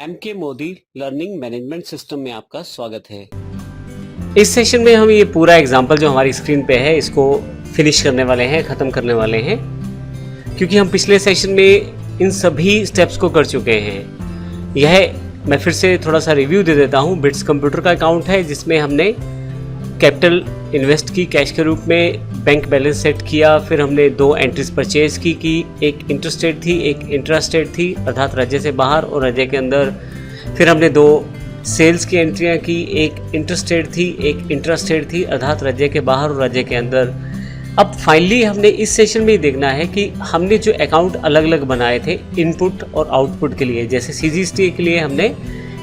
MK Modi learning management system में आपका स्वागत है। इस सेशन में हम ये पूरा एग्जाम्पल जो हमारी स्क्रीन पे है इसको फिनिश करने वाले हैं, ख़त्म करने वाले हैं, क्योंकि हम पिछले सेशन में इन सभी स्टेप्स को कर चुके हैं। यह मैं फिर से थोड़ा सा रिव्यू दे देता हूँ। बिट्स कंप्यूटर का अकाउंट है जिसमें हमने कैपिटल इन्वेस्ट की कैश के रूप में, बैंक बैलेंस सेट किया, फिर हमने दो एंट्रीज परचेज की एक इंटरस्टेट थी, एक इंट्रास्टेट थी अर्थात राज्य से बाहर और राज्य के अंदर। फिर हमने दो सेल्स की एंट्रियां की, एक इंटरस्टेट थी, एक इंट्रास्टेट थी अर्थात राज्य के बाहर और राज्य के अंदर। अब फाइनली हमने इस सेशन में ही देखना है कि हमने जो अकाउंट अलग अलग बनाए थे इनपुट और आउटपुट के लिए, जैसे सीजीएसटी के लिए हमने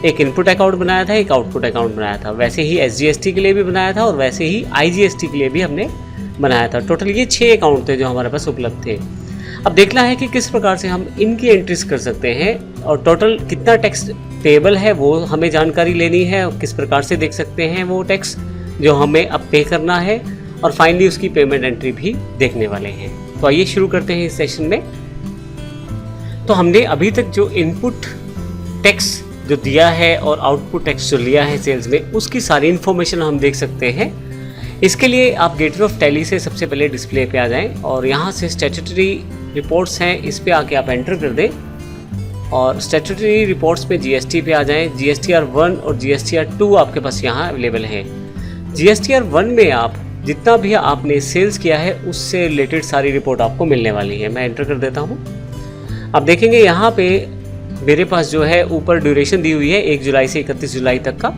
एक इनपुट अकाउंट बनाया था, एक आउटपुट अकाउंट बनाया था, वैसे ही एसजीएसटी के लिए भी बनाया था और वैसे ही आईजीएसटी के लिए भी हमने बनाया था। टोटल ये 6 अकाउंट थे जो हमारे पास उपलब्ध थे। अब देखना है कि किस प्रकार से हम इनकी एंट्रीज कर सकते हैं और टोटल कितना टैक्स पेएबल है वो हमें जानकारी लेनी है और किस प्रकार से देख सकते हैं वो टैक्स जो हमें अब पे करना है, और फाइनली उसकी पेमेंट एंट्री भी देखने वाले हैं। तो आइए शुरू करते हैं इस सेशन में। तो हमने अभी तक जो इनपुट टैक्स जो दिया है और आउटपुट टैक्स जो लिया है सेल्स में, उसकी सारी इन्फॉर्मेशन हम देख सकते हैं। इसके लिए आप गेटवे ऑफ टैली से सबसे पहले डिस्प्ले पे आ जाएं और यहाँ से स्टैट्यूटरी रिपोर्ट्स हैं, इस पे आके आप एंटर कर दें और स्टैट्यूटरी रिपोर्ट्स में जीएसटी पे आ जाएं। जीएसटीआर 1 और जीएसटीआर 2 आपके पास यहाँ अवेलेबल है। जीएसटीआर 1 में आप जितना भी आपने सेल्स किया है उससे रिलेटेड सारी रिपोर्ट आपको मिलने वाली है। मैं एंटर कर देता हूँ। आप देखेंगे यहाँ पे मेरे पास जो है ऊपर ड्यूरेशन दी हुई है 1 जुलाई से 31 जुलाई तक का।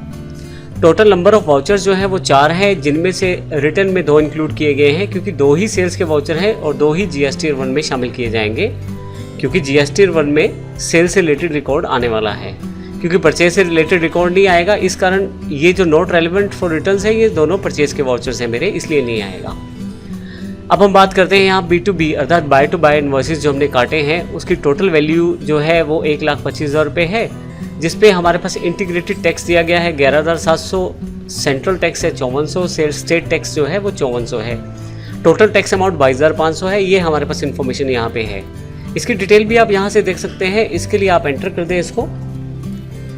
टोटल नंबर ऑफ वाउचर्स जो है वो 4 हैं, जिनमें से रिटर्न में 2 इंक्लूड किए गए हैं क्योंकि 2 ही सेल्स के वाउचर हैं और 2 ही जीएसटीआर 1 में शामिल किए जाएंगे, क्योंकि जीएसटीआर 1 में सेल से रिलेटेड रिकॉर्ड आने वाला है, क्योंकि परचेज से रिलेटेड रिकॉर्ड नहीं आएगा। इस कारण ये जो नॉट रेलिवेंट फॉर रिटर्न्स है ये दोनों परचेज के वाउचर्स हैं मेरे, इसलिए नहीं आएगा। अब हम बात करते हैं यहाँ B2B अर्थात बाय टू बाय इनवॉइसेस जो हमने काटे हैं उसकी टोटल वैल्यू जो है वो 1,25,000 रुपये है, जिसपे हमारे पास इंटीग्रेटेड टैक्स दिया गया है 11,700, सेंट्रल टैक्स है 5400, स्टेट टैक्स जो है वो 5400 है। टोटल टैक्स अमाउंट 22,500 है। ये हमारे पास इन्फॉर्मेशन यहाँ पे है। इसकी डिटेल भी आप यहाँ से देख सकते हैं। इसके लिए आप एंटर कर दें इसको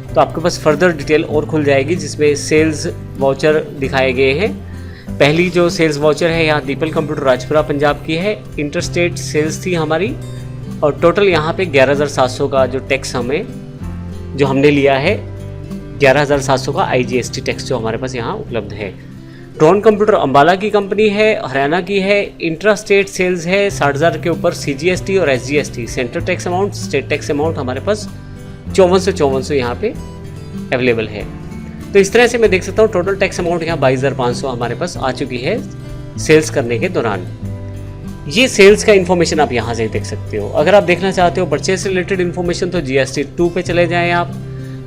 तो आपके पास फर्दर डिटेल और खुल जाएगी जिसमें सेल्स वाउचर दिखाए गए हैं। पहली जो सेल्स वाउचर है यहाँ दीपल कंप्यूटर राजपुरा पंजाब की है, इंटरस्टेट सेल्स थी हमारी, और टोटल यहाँ पे 11,700 का जो टैक्स जो हमने लिया है 11,700 का आईजीएसटी टैक्स जो हमारे पास यहाँ उपलब्ध है। ड्रोन कंप्यूटर अंबाला की कंपनी है, हरियाणा की है, इंट्रास्टेट सेल्स है 60,000 के ऊपर, सीजीएसटी और SGST, central tax amount, state tax amount हमारे पास 5400 यहाँ पे अवेलेबल है। तो इस तरह से मैं देख सकता हूँ टोटल टैक्स अमाउंट यहाँ 22,500 हमारे पास आ चुकी है सेल्स करने के दौरान। ये सेल्स का इन्फॉर्मेशन आप यहाँ से देख सकते हो। अगर आप देखना चाहते हो परचेज से रिलेटेड इन्फॉर्मेशन तो जीएसटी 2 पे चले जाएं आप।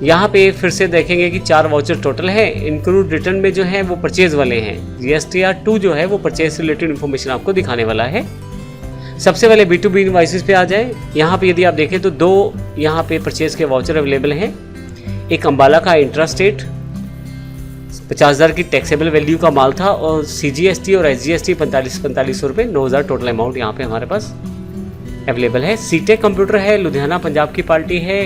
यहाँ पे फिर से देखेंगे कि 4 वाउचर टोटल है, इंक्लूड रिटर्न में जो है वो परचेज वाले हैं। जीएसटीआर 2 जो है वो परचेज से रिलेटेड इन्फॉर्मेशन आपको दिखाने वाला है। सबसे पहले B2B इनवॉइसेस पे आ जाए। यहाँ पे यदि आप देखें तो 2 यहाँ पे परचेज के वाउचर अवेलेबल हैं। एक अम्बाला का इंट्रास्टेट 50,000 की टैक्सेबल वैल्यू का माल था और सीजीएसटी और एसजीएसटी 4500 रुपये, 9,000 टोटल अमाउंट यहाँ पे हमारे पास अवेलेबल है। सीटेक कंप्यूटर है, लुधियाना पंजाब की पार्टी है,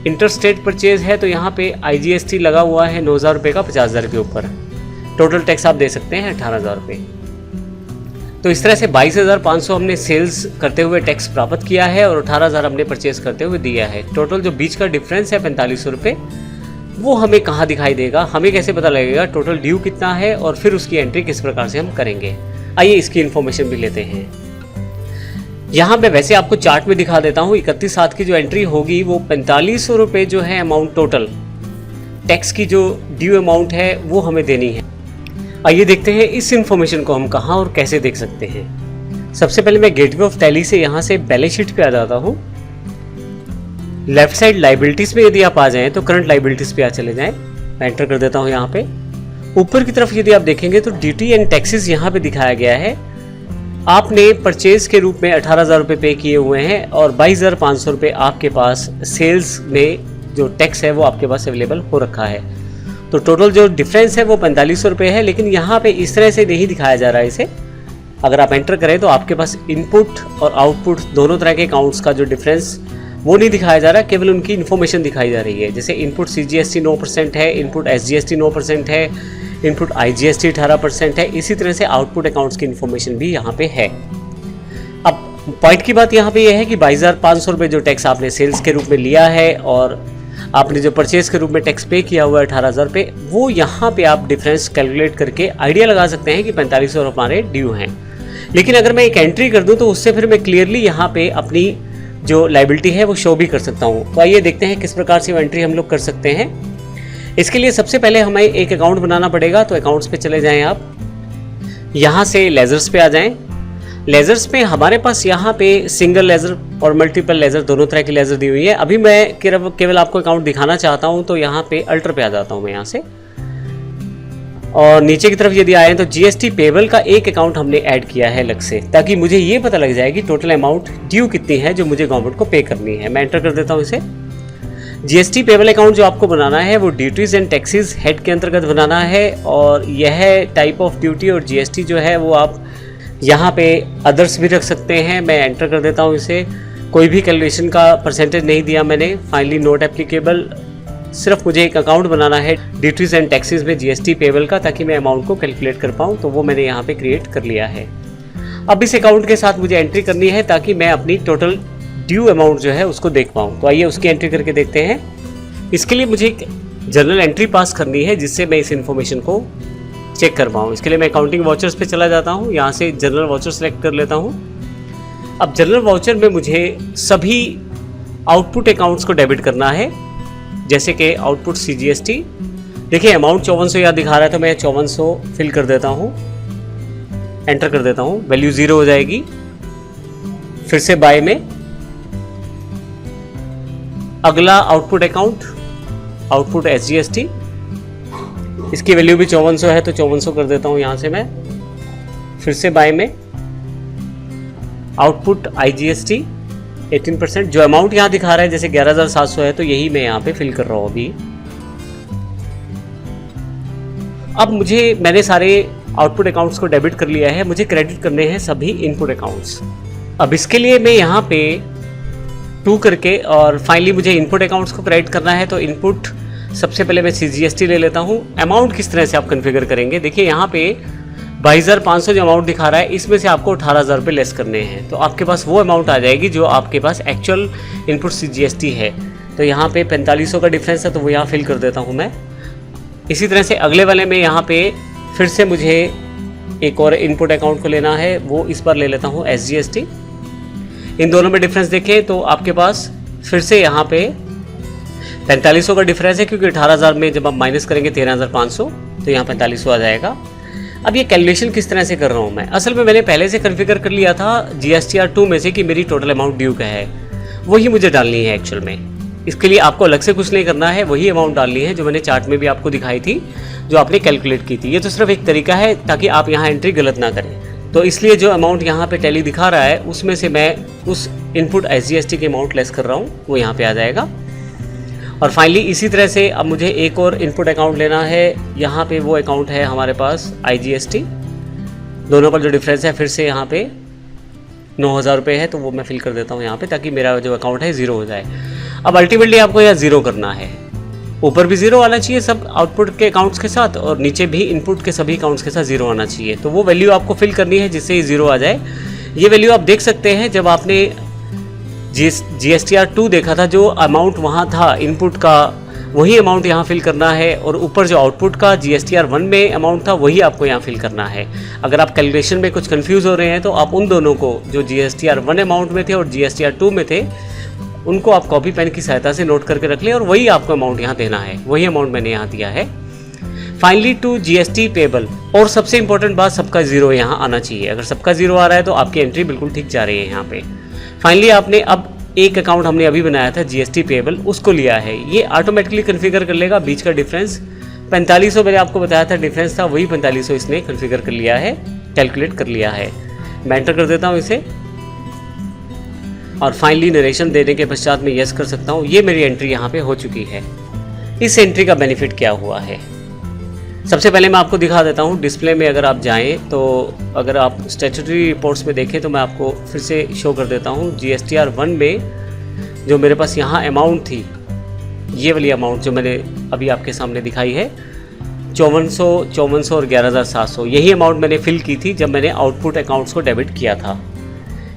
इंटरस्टेट परचेज है, तो यहाँ पे आईजीएसटी लगा हुआ है 9,000 रुपये का 50,000 के ऊपर। टोटल टैक्स आप दे सकते हैं 18,000 रुपये। तो इस तरह से 22,500 हमने सेल्स करते हुए टैक्स प्राप्त किया है और 18,000 हमने परचेज करते हुए दिया है। टोटल जो बीच का डिफरेंस है 4500 रुपये, वो हमें कहाँ दिखाई देगा, हमें कैसे पता लगेगा टोटल ड्यू कितना है और फिर उसकी एंट्री किस प्रकार से हम करेंगे। आइए इसकी इन्फॉर्मेशन भी लेते हैं। यहाँ मैं वैसे आपको चार्ट में दिखा देता हूँ। 31/7 की जो एंट्री होगी वो 4500 रुपये जो है अमाउंट टोटल टैक्स की जो ड्यू अमाउंट है वो हमें देनी है। आइए देखते हैं इस इन्फॉर्मेशन को हम कहाँ और कैसे देख सकते हैं। सबसे पहले मैं गेटवे ऑफ टैली से यहाँ से बैलेंस शीट पे आ जाता हूँ। लेफ्ट साइड लाइबिलिटीज पे यदि आप आ जाएं तो करंट लाइबिलिटीज पे चले जाएं। मैं एंटर कर देता हूं यहाँ पे। ऊपर की तरफ यदि आप देखेंगे तो ड्यूटी एंड टैक्सेस यहाँ पे दिखाया गया है। आपने परचेज के रूप में 18,000 रुपये पे किए हुए हैं और 22,500 रुपये आपके पास सेल्स में जो टैक्स है वो आपके पास अवेलेबल हो रखा है। तो टोटल जो डिफरेंस है वो 4500 रुपये है, लेकिन यहाँ पे इस तरह से नहीं दिखाया जा रहा है इसे। अगर आप एंटर करें तो आपके पास इनपुट और आउटपुट दोनों तरह के अकाउंट्स का जो डिफरेंस वो नहीं दिखाया जा रहा, केवल उनकी इन्फॉर्मेशन दिखाई जा रही है। जैसे इनपुट CGST 9% है, इनपुट SGST 9% है, इनपुट IGST 18% है। इसी तरह से आउटपुट अकाउंट्स की इन्फॉर्मेशन भी यहाँ पे है। अब पॉइंट की बात यहाँ पे यह है कि 22,500 रुपये जो टैक्स आपने सेल्स के रूप में लिया है और आपने जो परचेज के रूप में टैक्स पे किया हुआ है 18,000 रुपये, वो यहाँ पे आप डिफरेंस कैलकुलेट करके आइडिया लगा सकते हैं कि 4500 हमारे ड्यू हैं। लेकिन अगर मैं एक एंट्री कर दूँ तो उससे फिर मैं क्लियरली यहाँ पे अपनी जो लाइबिलिटी है वो शो भी कर सकता हूँ। तो आइए देखते हैं किस प्रकार से वो एंट्री हम लोग कर सकते हैं। इसके लिए सबसे पहले हमें एक अकाउंट बनाना पड़ेगा। तो अकाउंट्स पे चले जाएं आप, यहाँ से लेजर्स पे आ जाएं। लेजर्स पे हमारे पास यहाँ पे सिंगल लेजर और मल्टीपल लेजर दोनों तरह की लेजर दी हुई है। अभी मैं केवल आपको अकाउंट दिखाना चाहता हूँ, तो यहाँ पे अल्टर पे आ जाता हूँ मैं यहाँ से, और नीचे की तरफ यदि आए तो GST पेबल का एक अकाउंट हमने ऐड किया है अलग से, ताकि मुझे ये पता लग जाए कि टोटल अमाउंट ड्यू कितनी है जो मुझे गवर्नमेंट को पे करनी है। मैं एंटर कर देता हूँ इसे। GST पेबल अकाउंट जो आपको बनाना है वो ड्यूटीज़ एंड टैक्सेस हेड के अंतर्गत बनाना है, और यह टाइप ऑफ ड्यूटी और GST जो है वो आप यहाँ पे अदर्स भी रख सकते हैं। मैं एंटर कर देता हूँ इसे। कोई भी कैलकुलेशन का परसेंटेज नहीं दिया मैंने। फाइनली नोट एप्लीकेबल, सिर्फ मुझे एक अकाउंट बनाना है ड्यूटीज़ एंड टैक्सेस में GST पेबल का, ताकि मैं अमाउंट को कैलकुलेट कर पाऊँ। तो वो मैंने यहाँ पे क्रिएट कर लिया है। अब इस अकाउंट के साथ मुझे एंट्री करनी है ताकि मैं अपनी टोटल ड्यू अमाउंट जो है उसको देख पाऊँ। तो आइए उसकी एंट्री करके देखते हैं। इसके लिए मुझे एक जर्नल एंट्री पास करनी है जिससे मैं इस इन्फॉर्मेशन को चेक कर पाऊँ। इसके लिए मैं अकाउंटिंग वाउचर्स पे चला जाता हूँ, यहाँ से जनरल वाउचर सेलेक्ट कर लेता हूँ। अब जनरल वाउचर में मुझे सभी आउटपुट अकाउंट्स को डेबिट करना है, जैसे कि आउटपुट CGST। देखिए अमाउंट 5400 यहाँ दिखा रहा है, तो मैं 5400 फिल कर देता हूँ, एंटर कर देता हूँ। वैल्यू 0 हो जाएगी। फिर से बाय में अगला आउटपुट अकाउंट, आउटपुट SGST, इसकी वैल्यू भी 5400 है, तो 5400 कर देता हूँ यहाँ से मैं। फिर से बाय में आउटपुट IGST 18%, जो अमाउंट यहाँ दिखा रहा है जैसे 11,700 है, तो यही मैं यहाँ पे फिल कर रहा हूँ अभी। अब मैंने सारे आउटपुट अकाउंट्स को डेबिट कर लिया है, मुझे क्रेडिट करने हैं सभी इनपुट अकाउंट्स। अब इसके लिए मैं यहाँ पे 2 करके, और फाइनली मुझे इनपुट अकाउंट्स को क्रेडिट करना है। तो इनपुट सबसे पहले मैं CGST ले लेता हूँ। अमाउंट किस तरह से आप कन्फिगर करेंगे, देखिए यहाँ पे 22,500 जो अमाउंट दिखा रहा है, इसमें से आपको 18,000 रुपये लेस करने हैं। तो आपके पास वो अमाउंट आ जाएगी जो आपके पास एक्चुअल इनपुट CGST है। तो यहाँ पे 4500 का डिफरेंस है, तो वो यहाँ फिल कर देता हूँ मैं। इसी तरह से अगले वाले में यहाँ पे फिर से मुझे एक और इनपुट अकाउंट को लेना है, वो इस बार ले लेता हूँ SGST। इन दोनों में डिफरेंस देखें तो आपके पास फिर से यहाँ पे 4500 का डिफरेंस है, क्योंकि 18,000 में जब आप माइनस करेंगे 13,500, तो यहाँ 4500 आ जाएगा। अब ये कैलकुलेशन किस तरह से कर रहा हूँ मैं, असल में मैंने पहले से कन्फिगर कर लिया था GSTR 2 में से कि मेरी टोटल अमाउंट ड्यू का है, वही मुझे डालनी है एक्चुअल में। इसके लिए आपको अलग से कुछ नहीं करना है, वही अमाउंट डालनी है जो मैंने चार्ट में भी आपको दिखाई थी, जो आपने कैलकुलेट की थी। ये तो सिर्फ एक तरीका है ताकि आप यहाँ एंट्री गलत ना करें। तो इसलिए जो अमाउंट यहाँ पे टैली दिखा रहा है उसमें से मैं उस इनपुट SGST के अमाउंट लेस कर रहा हूँ, वो यहाँ पे आ जाएगा। और फाइनली इसी तरह से अब मुझे एक और इनपुट अकाउंट लेना है। यहाँ पे वो अकाउंट है हमारे पास IGST। दोनों पर जो डिफरेंस है फिर से यहाँ पे 9,000 रुपये है, तो वो मैं फिल कर देता हूँ यहाँ पे, ताकि मेरा जो अकाउंट है 0 हो जाए। अब अल्टीमेटली आपको यहाँ 0 करना है, ऊपर भी 0 आना चाहिए सब आउटपुट के अकाउंट्स के साथ, और नीचे भी इनपुट के सभी अकाउंट्स के साथ 0 आना चाहिए। तो वो वैल्यू आपको फिल करनी है जिससे ये 0 आ जाए। ये वैल्यू आप देख सकते हैं जब आपने GSTR 2 देखा था, जो अमाउंट वहाँ था इनपुट का वही अमाउंट यहाँ फिल करना है, और ऊपर जो आउटपुट का GSTR 1 में अमाउंट था वही आपको यहाँ फिल करना है। अगर आप कैलकुलेशन में कुछ कंफ्यूज हो रहे हैं तो आप उन दोनों को, जो GSTR 1 अमाउंट में थे और GSTR 2 में थे, उनको आप कॉपी पेन की सहायता से नोट करके रख लें, और वही आपको अमाउंट यहाँ देना है, वही अमाउंट मैंने यहाँ दिया है। फाइनली टू GST पेबल, और सबसे इंपॉर्टेंट बात, सबका 0 यहाँ आना चाहिए। अगर सबका 0 आ रहा है तो आपकी एंट्री बिल्कुल ठीक जा रही है यहाँ पे। फाइनली आपने अब एक अकाउंट हमने अभी बनाया था GST पेबल, उसको लिया है, ये ऑटोमेटिकली कन्फिगर कर लेगा। बीच का डिफरेंस 4500 मैंने आपको बताया था डिफरेंस था, वही 4500 इसने कन्फिगर कर लिया है, कैलकुलेट कर लिया है। मैं एंटर कर देता हूँ इसे, और फाइनली नरेशन देने के पश्चात मैं यस कर सकता हूँ। ये मेरी एंट्री यहाँ पे हो चुकी है। इस एंट्री का बेनिफिट क्या हुआ है, सबसे पहले मैं आपको दिखा देता हूँ। डिस्प्ले में अगर आप जाएं तो अगर आप स्टैट्यूटरी रिपोर्ट्स में देखें तो मैं आपको फिर से शो कर देता हूँ। GSTR 1 में जो मेरे पास यहाँ अमाउंट थी, ये वाली अमाउंट जो मैंने अभी आपके सामने दिखाई है 5400 और 11700, यही अमाउंट मैंने फिल की थी जब मैंने आउटपुट अकाउंट्स को डेबिट किया था।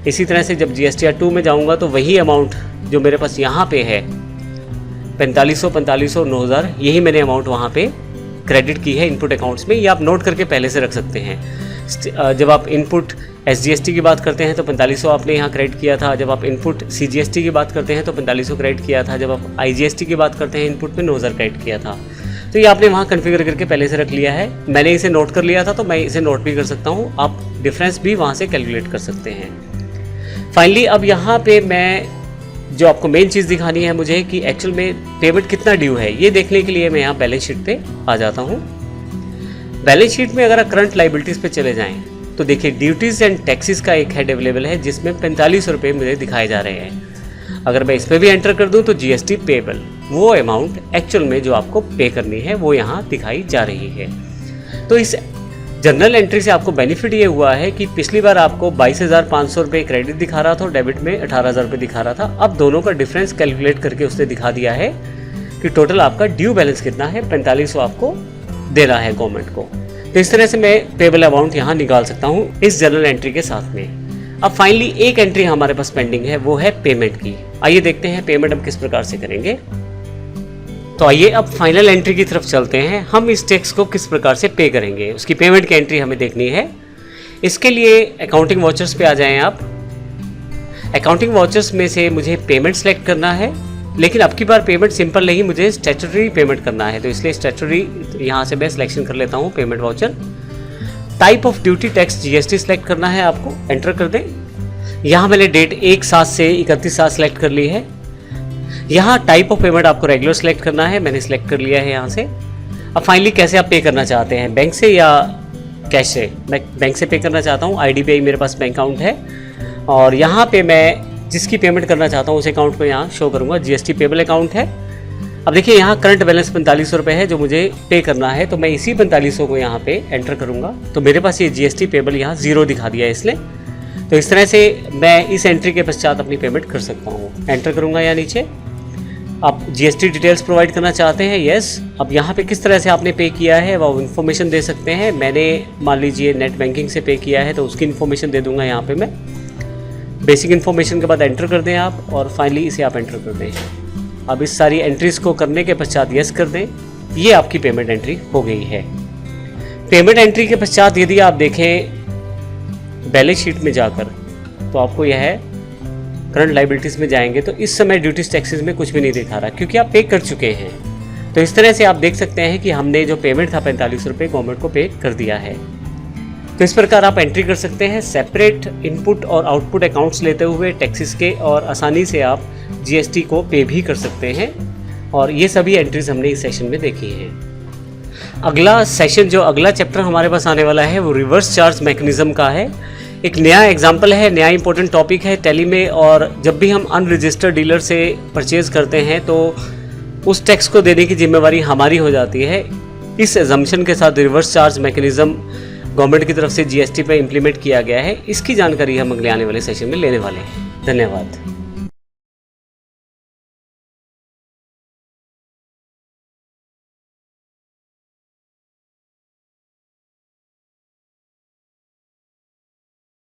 इसी तरह से जब GSTR 2 में जाऊंगा तो वही अमाउंट जो मेरे पास यहाँ पे है 4500 9000, यही मैंने अमाउंट वहाँ पे क्रेडिट की है इनपुट अकाउंट्स में। ये आप नोट करके पहले से रख सकते हैं। जब आप इनपुट SGST की बात करते हैं तो 4500 आपने यहाँ क्रेडिट किया था। जब आप इनपुट CGST की बात करते हैं तो 4500 क्रेडिट किया था। जब आप IGST की बात करते हैं इनपुट में 9000 क्रेडिट किया था। तो ये आपने वहाँ कॉन्फ़िगर करके पहले से रख लिया है। मैंने इसे नोट कर लिया था तो मैं इसे नोट भी कर सकता हूँ। आप डिफरेंस भी वहाँ से कैलकुलेट कर सकते हैं। फाइनली अब यहाँ पे मैं जो आपको मेन चीज़ दिखानी है मुझे कि एक्चुअल में पेमेंट कितना ड्यू है, ये देखने के लिए मैं यहाँ बैलेंस शीट पे आ जाता हूँ। बैलेंस शीट में अगर आप करंट लाइबिलिटीज़ पे चले जाएं तो देखिए ड्यूटीज़ एंड टैक्सेस का एक हेड अवेलेबल है जिसमें 4500 रुपये मुझे दिखाए जा रहे हैं। अगर मैं इस पर भी एंटर कर दूं तो GST पेबल, वो अमाउंट एक्चुअल में जो आपको पे करनी है वो यहाँ दिखाई जा रही है। तो इस जनरल एंट्री से आपको बेनिफिट ये हुआ है कि पिछली बार आपको 22,500 रुपये क्रेडिट दिखा रहा था और डेबिट में 18,000 रुपये दिखा रहा था। अब दोनों का डिफरेंस कैलकुलेट करके उसने दिखा दिया है कि टोटल आपका ड्यू बैलेंस कितना है, 4500 आपको देना है गवर्नमेंट को। तो इस तरह से मैं पेबल अमाउंट यहाँ निकाल सकता हूँ इस जनरल एंट्री के साथ में। अब फाइनली एक एंट्री हमारे पास पेंडिंग है, वो है पेमेंट की। आइए देखते हैं पेमेंट हम किस प्रकार से करेंगे। तो आइए अब फाइनल एंट्री की तरफ चलते हैं। हम इस टैक्स को किस प्रकार से पे करेंगे, उसकी पेमेंट की एंट्री हमें देखनी है। इसके लिए अकाउंटिंग वाउचर्स पे आ जाएं आप। अकाउंटिंग वाउचर्स में से मुझे पेमेंट सेलेक्ट करना है, लेकिन अब की बार पेमेंट सिंपल नहीं, मुझे स्टैट्यूटरी पेमेंट करना है। तो इसलिए स्टैट्यूटरी यहाँ से मैं सिलेक्शन कर लेता हूँ, payment voucher. Type of duty tax GST select करना है आपको, एंटर कर दें। यहाँ मैंने डेट 1/7 से 31/7 सेलेक्ट कर ली है। यहाँ टाइप ऑफ पेमेंट आपको रेगुलर सेलेक्ट करना है, मैंने सेलेक्ट कर लिया है यहाँ से। अब फाइनली कैसे आप पे करना चाहते हैं, बैंक से या कैश से? मैं बैंक से पे करना चाहता हूँ। IDBI मेरे पास बैंक अकाउंट है और यहाँ पे मैं जिसकी पेमेंट करना चाहता हूँ उस अकाउंट को यहाँ शो करूँगा। GST पेबल अकाउंट है। अब देखिए यहाँ करंट बैलेंस 4500 रुपये है जो मुझे पे करना है, तो मैं इसी 4500 को यहाँ पे एंटर करूँगा। तो मेरे पास ये GST पेबल यहाँ 0 दिखा दिया है इसने। तो इस तरह से मैं इस एंट्री के पश्चात अपनी पेमेंट कर सकता हूँ। एंटर करूँगा यहाँ नीचे। आप GST डिटेल्स प्रोवाइड करना चाहते हैं, यस। अब यहाँ पे किस तरह से आपने पे किया है वो इन्फॉर्मेशन दे सकते हैं। मैंने मान लीजिए नेट बैंकिंग से पे किया है तो उसकी इन्फॉर्मेशन दे दूंगा यहाँ पे मैं। बेसिक इन्फॉर्मेशन के बाद एंटर कर दें आप और फाइनली इसे आप एंटर कर दें। अब इस सारी एंट्रीज़ को करने के पश्चात यस कर दें। ये आपकी पेमेंट एंट्री हो गई है। पेमेंट एंट्री के पश्चात यदि आप देखें बैलेंस शीट में जाकर तो आपको यह है करंट लाइबिलिटीज़ में जाएंगे तो इस समय ड्यूटीज टैक्सेस में कुछ भी नहीं दिखा रहा क्योंकि आप पे कर चुके हैं। तो इस तरह से आप देख सकते हैं कि हमने जो पेमेंट था 4500 रुपये गवर्नमेंट को पे कर दिया है। तो इस प्रकार आप एंट्री कर सकते हैं सेपरेट इनपुट और आउटपुट अकाउंट्स लेते हुए टैक्सेस के, और आसानी से आप GST को पे भी कर सकते हैं। और ये सभी एंट्रीज हमने इस सेशन में देखी हैं। अगला सेशन जो अगला चैप्टर हमारे पास आने वाला है वो रिवर्स चार्ज मैकेनिज्म का है। एक नया एग्जाम्पल है, नया इंपॉर्टेंट टॉपिक है टैली में। और जब भी हम अनरजिस्टर्ड डीलर से परचेज़ करते हैं तो उस टैक्स को देने की जिम्मेवारी हमारी हो जाती है। इस एजम्पशन के साथ रिवर्स चार्ज मैकेनिज्म गवर्नमेंट की तरफ से GST पे इम्प्लीमेंट किया गया है। इसकी जानकारी हम अगले आने वाले सेशन में लेने वाले हैं। धन्यवाद।